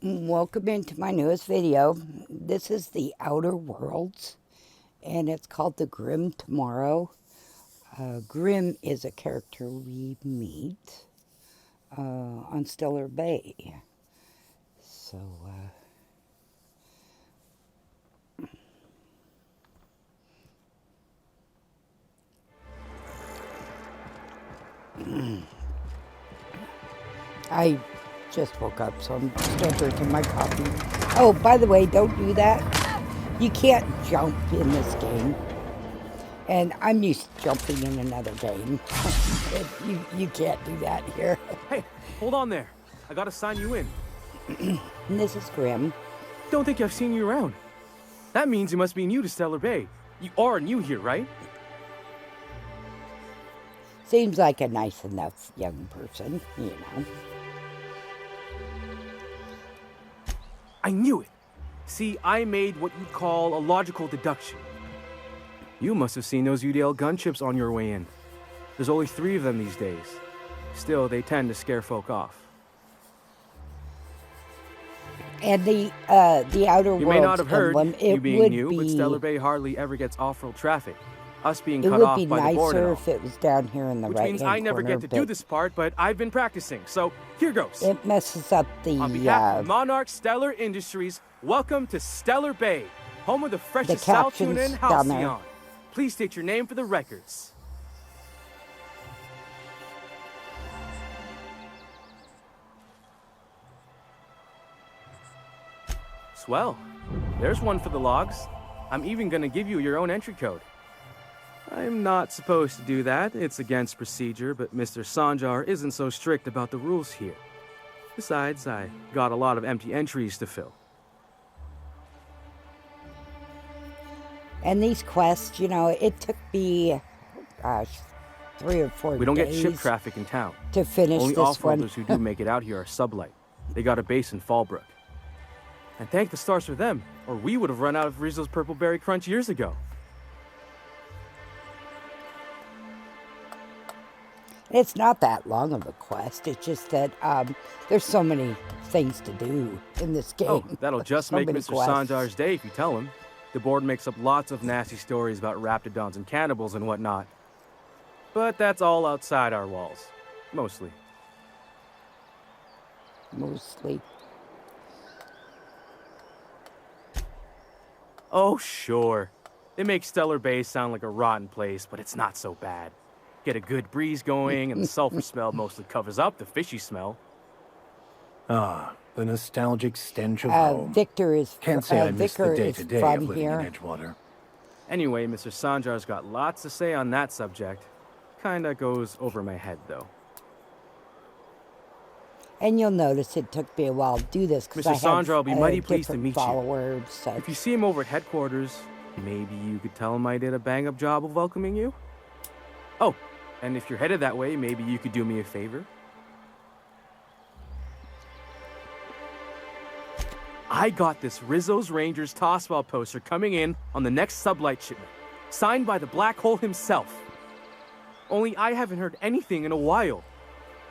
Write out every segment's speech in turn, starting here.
Welcome into my newest video. This is the Outer Worlds, and it's called the Grimm Tomorrow. Grimm is a character we meet on Stellar Bay. So, I just woke up, so I'm still drinking my coffee. Oh, by the way, don't do that. You can't jump in this game. And I'm used to jumping in another game. you can't do that here. Hey, hold on there. I gotta sign you in. And this is Grimm. Don't think I've seen you around. That means you must be new to Stellar Bay. You are new here, right? Seems like a nice enough young person, you know. I knew it. See, I made what you'd call a logical deduction. You must have seen those UDL gunships on your way in. There's only 3 of them these days. Still, they tend to scare folk off. And the Outer Worlds You may not have heard, emblem, you being new, but Stellar Bay hardly ever gets off-road traffic. Us being cut off by the board and all. It would be nicer if it was down here in the right-hand corner. Which means I never get to do this part, but I've been practicing, so here goes. It messes up the... On behalf of Monarch Stellar Industries, welcome to Stellar Bay, home of the freshest South tuna and halcyon. Please state your name for the records. Swell. There's one for the logs. I'm even gonna give you your own entry code. I'm not supposed to do that. It's against procedure, but Mr. Sanjar isn't so strict about the rules here. Besides, I got a lot of empty entries to fill. And these quests, you know, it took me, gosh, 3 or 4 days. We don't get ship traffic in town. To finish Only this one. off-roaders who do make it out here are Sublight. They got a base in Fallbrook. And thank the stars for them, or we would have run out of Rizzo's Purple Berry Crunch years ago. It's not that long of a quest. It's just that there's so many things to do in this game. Oh, that'll just make Mr. Sanjar's day if you tell him. The board makes up lots of nasty stories about raptidons and cannibals and whatnot. But that's all outside our walls. Mostly. Mostly. Oh, sure. They make Stellar Bay sound like a rotten place, but it's not so bad. Get a good breeze going, and the sulfur smell mostly covers up the fishy smell. Ah, the nostalgic stench of home. Victor is Can't say I miss the day-to-day of living here. in Edgewater. Anyway, Mr. Sanjar's got lots to say on that subject. Kinda goes over my head, though. And you'll notice it took me a while to do this because I Mr. Sanjar will be mighty pleased to meet followers, you. Such. If you see him over at headquarters, maybe you could tell him I did a bang-up job of welcoming you? Oh, and if you're headed that way, maybe you could do me a favor? I got this Rizzo's Rangers Tossball poster coming in on the next Sublight shipment, signed by the Black Hole himself. Only I haven't heard anything in a while.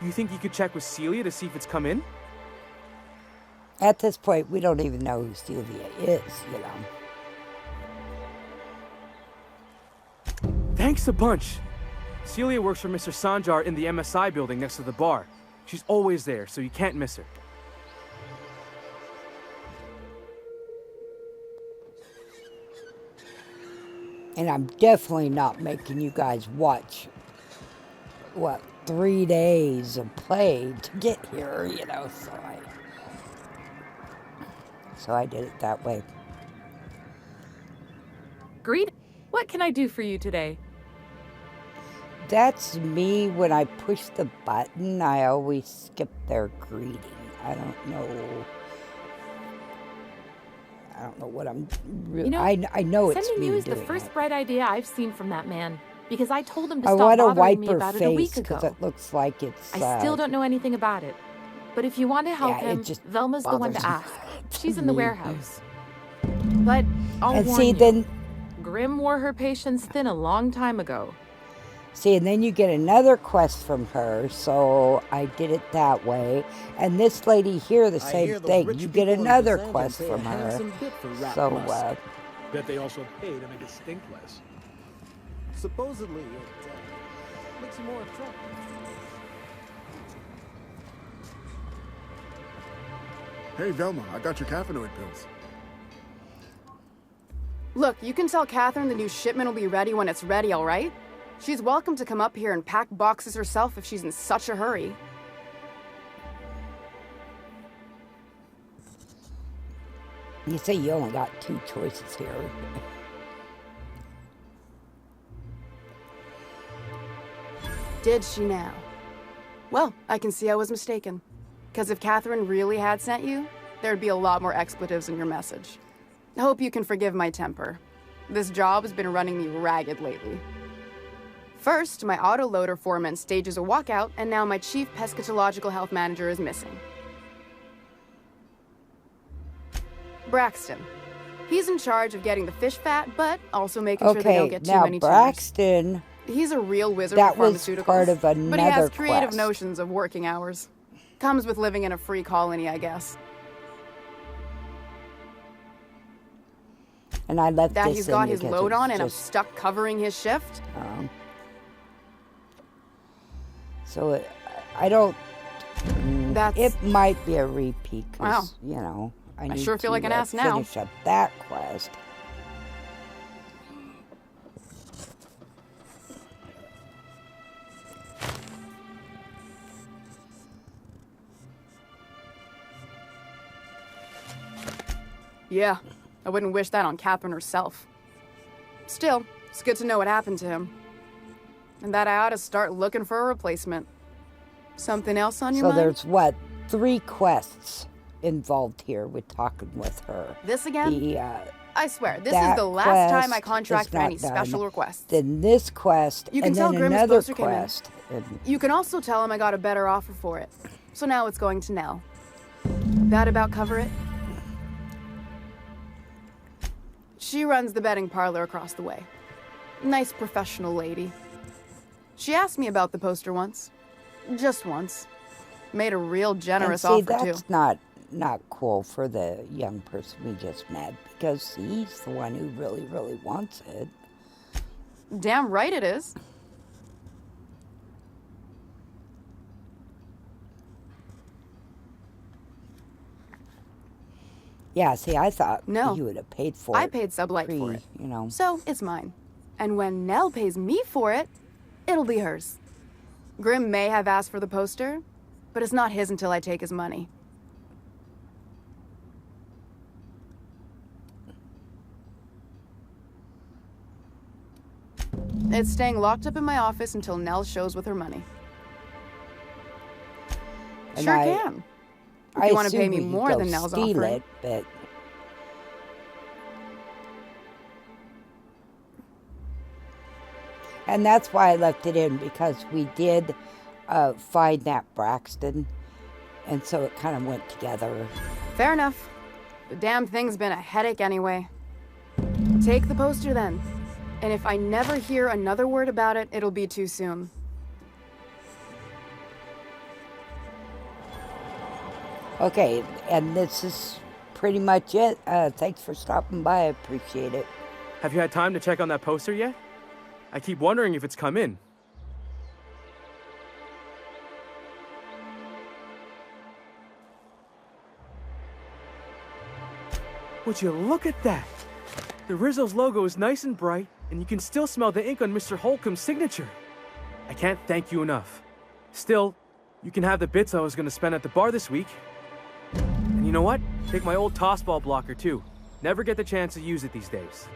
You think you could check with Celia to see if it's come in? At this point, we don't even know who Celia is, you know. Thanks a bunch. Celia works for Mr. Sanjar in the MSI building next to the bar. She's always there, so you can't miss her. And I'm definitely not making you guys watch, 3 days of play to get here, you know, so I did it that way. Greet. What can I do for you today? That's me. When I push the button, I always skip their greeting. I don't know what I'm... You know, I know it's me sending you is the first bright idea I've seen from that man. Because I told him to stop bothering me about it a week ago. Because it looks like it's... I still don't know anything about it. But if you want to help him, Velma's the one to ask. She's in the warehouse. But I'll warn you, then Grimm wore her patience thin a long time ago. See, and then you get another quest from her, so I did it that way. And this lady here, the same thing. You get another quest from her. So, bet they also pay to make it stink less. Supposedly, it makes you more attractive. Hey, Velma, I got your caffeinoid pills. Look, you can tell Catherine the new shipment will be ready when it's ready, all right? She's welcome to come up here and pack boxes herself if she's in such a hurry. you say you only got 2 choices here. Did she now? Well, I can see I was mistaken. Because if Catherine really had sent you, there'd be a lot more expletives in your message. I hope you can forgive my temper. This job has been running me ragged lately. First, my autoloader foreman stages a walkout, and now my chief pescatological health manager is missing. Braxton. He's in charge of getting the fish fat, but also making sure they don't get too many tumors. Braxton... He's a real wizard That with was pharmaceuticals, part of another but he has creative quest. notions of working hours. Comes with living in a free colony, I guess. And I left That this he's in got his because load it's on and I'm just, stuck covering his shift? so I don't... That's... It might be a repeat Wow. because, you know, I need sure feel to like an ass now. finish up that quest. Yeah, I wouldn't wish that on Catherine herself. Still, it's good to know what happened to him. And that I ought to start looking for a replacement. Something else on your mind? So there's, what, 3 quests involved here with talking with her. This again? I swear, this is that the last time I quest contract is for any not done. special requests. Then this quest, You can and tell then Grimm's another poster came in. quest. And You can also tell him I got a better offer for it. So now it's going to Nell. That about cover it? She runs the betting parlor across the way. Nice professional lady. She asked me about the poster once. Just once. Made a real generous and see, offer, that's too. not cool for the young person we just met because he's the one who really, really wants it. Damn right it is. Yeah, see, I thought No. you would have paid for it. I paid Sublight for it. You know. So, it's mine. And when Nell pays me for it, it'll be hers. Grimm may have asked for the poster, but it's not his until I take his money. It's staying locked up in my office until Nell shows with her money. And Sure I- can. If I you want to pay assume me we could more go than Nell's steal offering. it, but and that's why I left it in because we did find that Braxton, and so it kind of went together. Fair enough. The damn thing's been a headache anyway. Take the poster then. And if I never hear another word about it, it'll be too soon. Okay, and this is pretty much it. Thanks for stopping by. I appreciate it. Have you had time to check on that poster yet? I keep wondering if it's come in. Would you look at that? The Rizzo's logo is nice and bright, and you can still smell the ink on Mr. Holcomb's signature. I can't thank you enough. Still, you can have the bits I was going to spend at the bar this week. And you know what? Take my old tossball blocker, too. Never get the chance to use it these days.